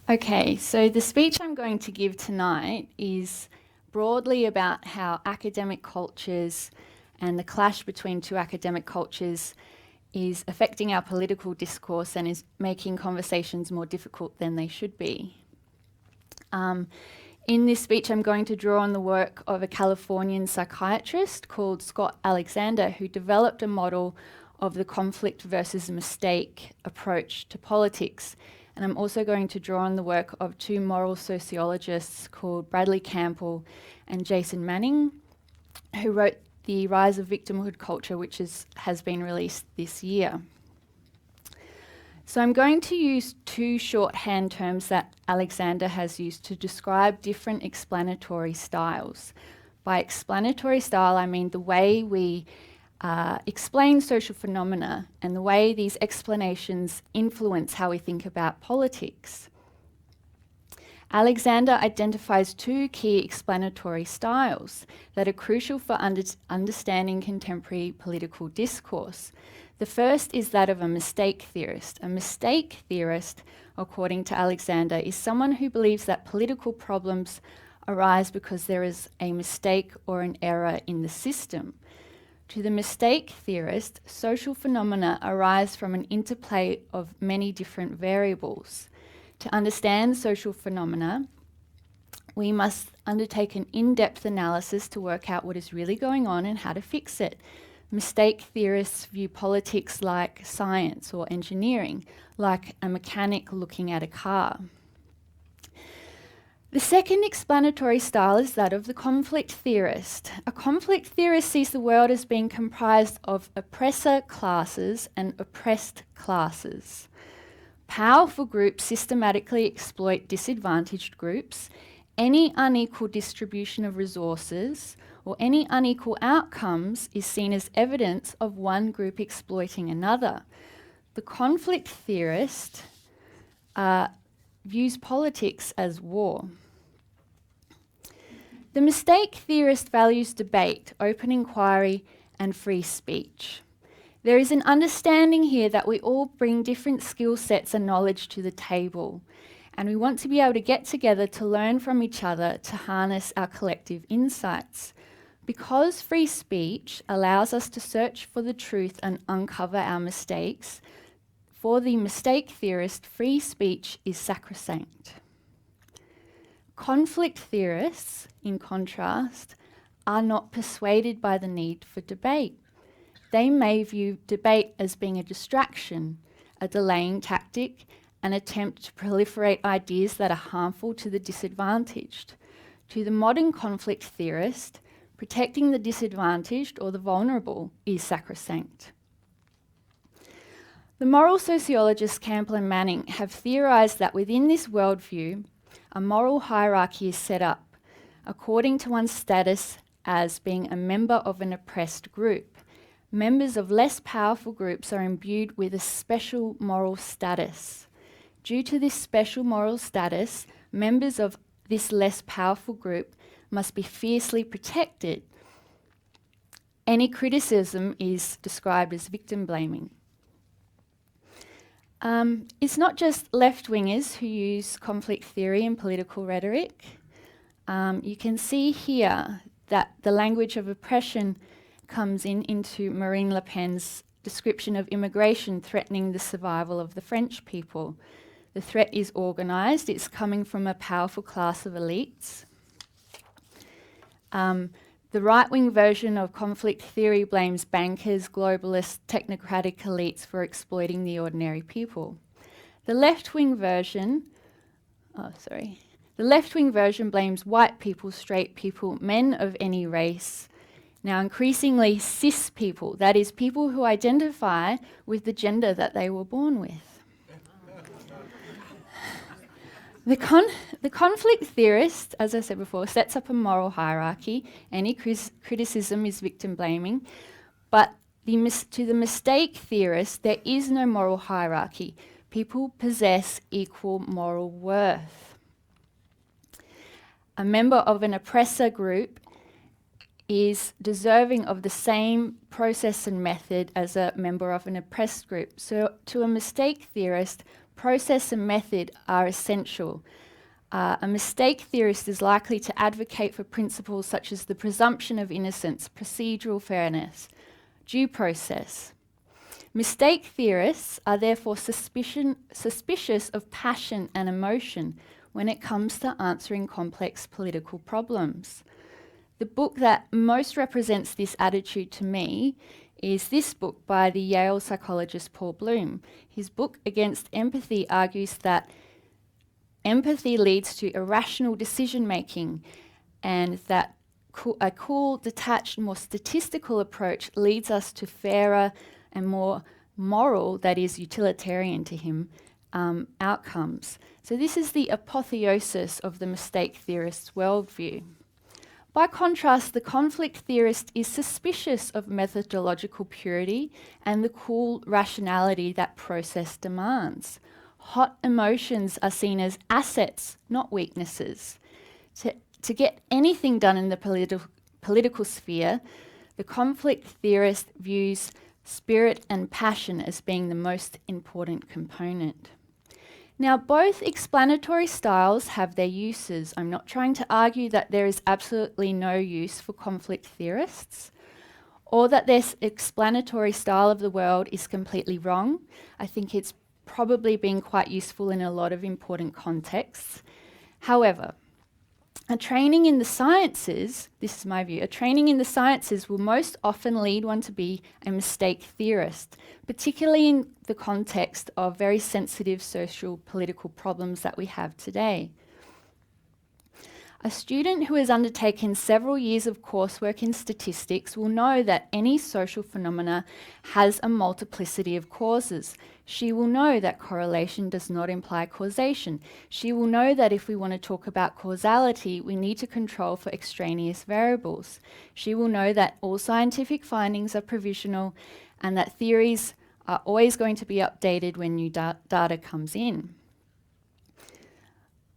Okay, so the speech I'm going to give tonight is broadly about how academic cultures and the clash between two academic cultures is affecting our political discourse and is making conversations more difficult than they should be. In this speech, I'm going to draw on the work of a Californian psychiatrist called Scott Alexander, who developed a model of the conflict versus mistake approach to politics. And I'm also going to draw on the work of two moral sociologists called Bradley Campbell and Jason Manning, who wrote The Rise of Victimhood Culture, which has been released this year. So I'm going to use two shorthand terms that Alexander has used to describe different explanatory styles. By explanatory style, I mean the way we explain social phenomena and the way these explanations influence how we think about politics. Alexander identifies two key explanatory styles that are crucial for understanding contemporary political discourse. The first is that of a mistake theorist. A mistake theorist, according to Alexander, is someone who believes that political problems arise because there is a mistake or an error in the system. To the mistake theorist, social phenomena arise from an interplay of many different variables. To understand social phenomena, we must undertake an in-depth analysis to work out what is really going on and how to fix it. Mistake theorists view politics like science or engineering, like a mechanic looking at a car. The second explanatory style is that of the conflict theorist. A conflict theorist sees the world as being comprised of oppressor classes and oppressed classes. Powerful groups systematically exploit disadvantaged groups. Any unequal distribution of resources or any unequal outcomes is seen as evidence of one group exploiting another. The conflict theorist views politics as war. The mistake theorist values debate, open inquiry, and free speech. There is an understanding here that we all bring different skill sets and knowledge to the table, and we want to be able to get together to learn from each other to harness our collective insights. Because free speech allows us to search for the truth and uncover our mistakes, for the mistake theorist, free speech is sacrosanct. Conflict theorists, in contrast, are not persuaded by the need for debate. They may view debate as being a distraction, a delaying tactic, an attempt to proliferate ideas that are harmful to the disadvantaged. To the modern conflict theorist, protecting the disadvantaged or the vulnerable is sacrosanct. The moral sociologists Campbell and Manning have theorised that within this worldview, a moral hierarchy is set up according to one's status as being a member of an oppressed group. Members of less powerful groups are imbued with a special moral status. Due to this special moral status, members of this less powerful group must be fiercely protected. Any criticism is described as victim blaming. It's not just left-wingers who use conflict theory and political rhetoric. You can see here that the language of oppression comes into Marine Le Pen's description of immigration threatening the survival of the French people. The threat is organised, it's coming from a powerful class of elites. The right-wing version of conflict theory blames bankers, globalists, technocratic elites for exploiting the ordinary people. The left-wing version blames white people, straight people, men of any race, now increasingly cis people, that is, people who identify with the gender that they were born with. The conflict theorist, as I said before, sets up a moral hierarchy. Any criticism is victim blaming. But to the mistake theorist, there is no moral hierarchy. People possess equal moral worth. A member of an oppressor group is deserving of the same process and method as a member of an oppressed group. So to a mistake theorist, process and method are essential. A mistake theorist is likely to advocate for principles such as the presumption of innocence, procedural fairness, due process. Mistake theorists are therefore suspicious of passion and emotion when it comes to answering complex political problems. The book that most represents this attitude to me is this book by the Yale psychologist Paul Bloom. His book Against Empathy argues that empathy leads to irrational decision-making, and that a cool, detached, more statistical approach leads us to fairer and more moral, that is utilitarian to him, outcomes. So this is the apotheosis of the mistake theorist's worldview. By contrast, the conflict theorist is suspicious of methodological purity and the cool rationality that process demands. Hot emotions are seen as assets, not weaknesses. To get anything done in the political sphere, the conflict theorist views spirit and passion as being the most important component. Now, both explanatory styles have their uses. I'm not trying to argue that there is absolutely no use for conflict theorists, or that this explanatory style of the world is completely wrong. I think it's probably been quite useful in a lot of important contexts. However, a training in the sciences, this is my view, a training in the sciences will most often lead one to be a mistake theorist, particularly in the context of very sensitive social political problems that we have today. A student who has undertaken several years of coursework in statistics will know that any social phenomena has a multiplicity of causes. She will know that correlation does not imply causation. She will know that if we want to talk about causality, we need to control for extraneous variables. She will know that all scientific findings are provisional and that theories are always going to be updated when new data comes in.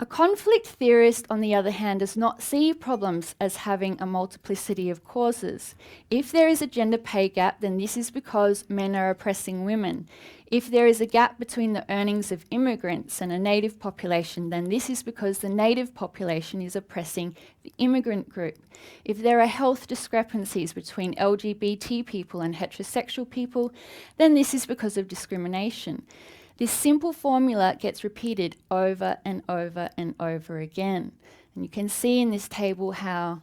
A conflict theorist, on the other hand, does not see problems as having a multiplicity of causes. If there is a gender pay gap, then this is because men are oppressing women. If there is a gap between the earnings of immigrants and a native population, then this is because the native population is oppressing the immigrant group. If there are health discrepancies between LGBT people and heterosexual people, then this is because of discrimination. This simple formula gets repeated over and over and over again. And you can see in this table how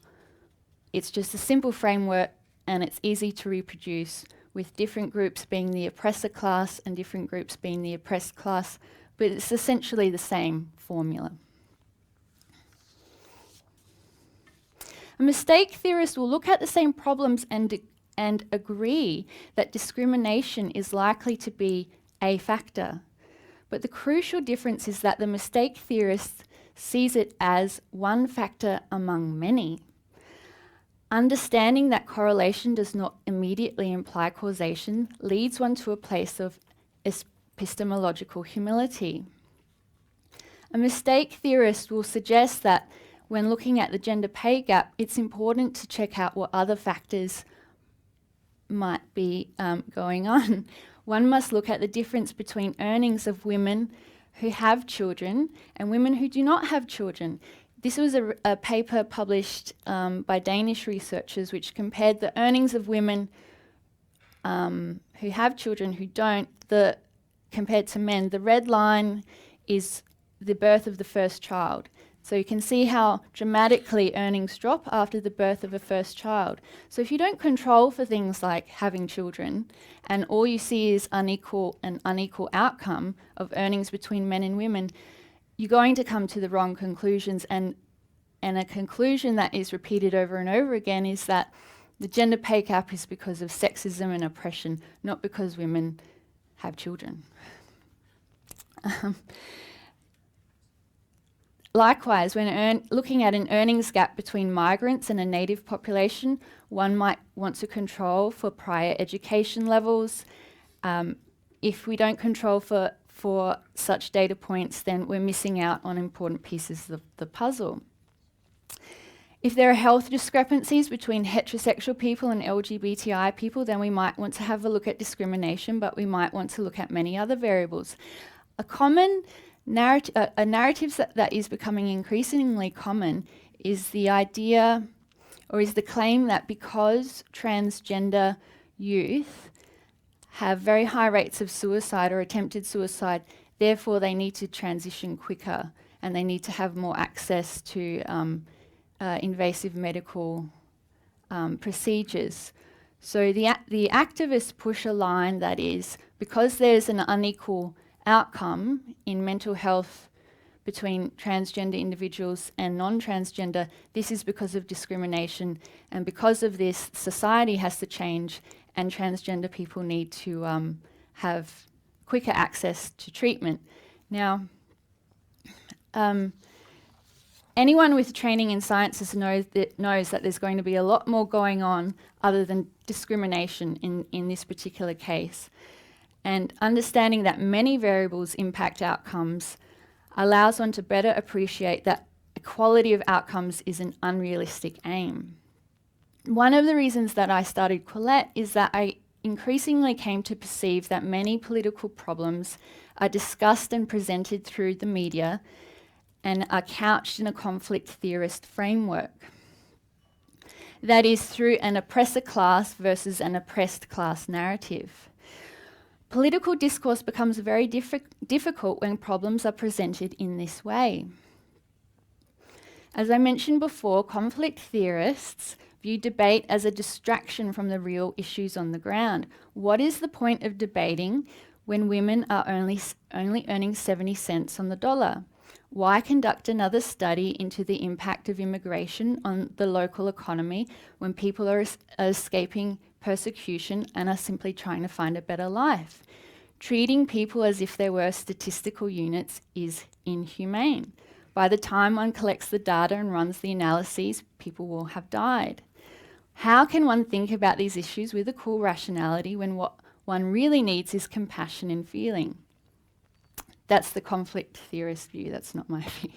it's just a simple framework and it's easy to reproduce, with different groups being the oppressor class and different groups being the oppressed class, but it's essentially the same formula. A mistake theorist will look at the same problems and agree that discrimination is likely to be a factor. But the crucial difference is that the mistake theorist sees it as one factor among many. Understanding that correlation does not immediately imply causation leads one to a place of epistemological humility. A mistake theorist will suggest that when looking at the gender pay gap, it's important to check out what other factors might be going on. One must look at the difference between earnings of women who have children and women who do not have children. This was a paper published by Danish researchers which compared the earnings of women who have children who don't, compared to men. The red line is the birth of the first child. So you can see how dramatically earnings drop after the birth of a first child. So if you don't control for things like having children, and all you see is an unequal outcome of earnings between men and women, you're going to come to the wrong conclusions. And a conclusion that is repeated over and over again is that the gender pay gap is because of sexism and oppression, not because women have children. Likewise, when looking at an earnings gap between migrants and a native population, one might want to control for prior education levels. If we don't control for such data points, then we're missing out on important pieces of the puzzle. If there are health discrepancies between heterosexual people and LGBTI people, then we might want to have a look at discrimination, but we might want to look at many other variables. A common narrative, a narrative that is becoming increasingly common is the idea, or is the claim, that because transgender youth have very high rates of suicide or attempted suicide, therefore they need to transition quicker and they need to have more access to invasive medical procedures. So the activists push a line that is, because there's an unequal outcome in mental health between transgender individuals and non-transgender, this is because of discrimination, and because of this, society has to change and transgender people need to have quicker access to treatment. Now, anyone with training in sciences knows that there's going to be a lot more going on other than discrimination in this particular case. And understanding that many variables impact outcomes allows one to better appreciate that equality of outcomes is an unrealistic aim. One of the reasons that I started Quillette is that I increasingly came to perceive that many political problems are discussed and presented through the media and are couched in a conflict theorist framework. That is, through an oppressor class versus an oppressed class narrative. Political discourse becomes very difficult when problems are presented in this way. As I mentioned before, conflict theorists view debate as a distraction from the real issues on the ground. What is the point of debating when women are only earning 70 cents on the dollar? Why conduct another study into the impact of immigration on the local economy when people are escaping persecution and are simply trying to find a better life? Treating people as if they were statistical units is inhumane. By the time one collects the data and runs the analyses, people will have died. How can one think about these issues with a cool rationality when what one really needs is compassion and feeling? That's the conflict theorist view, that's not my view.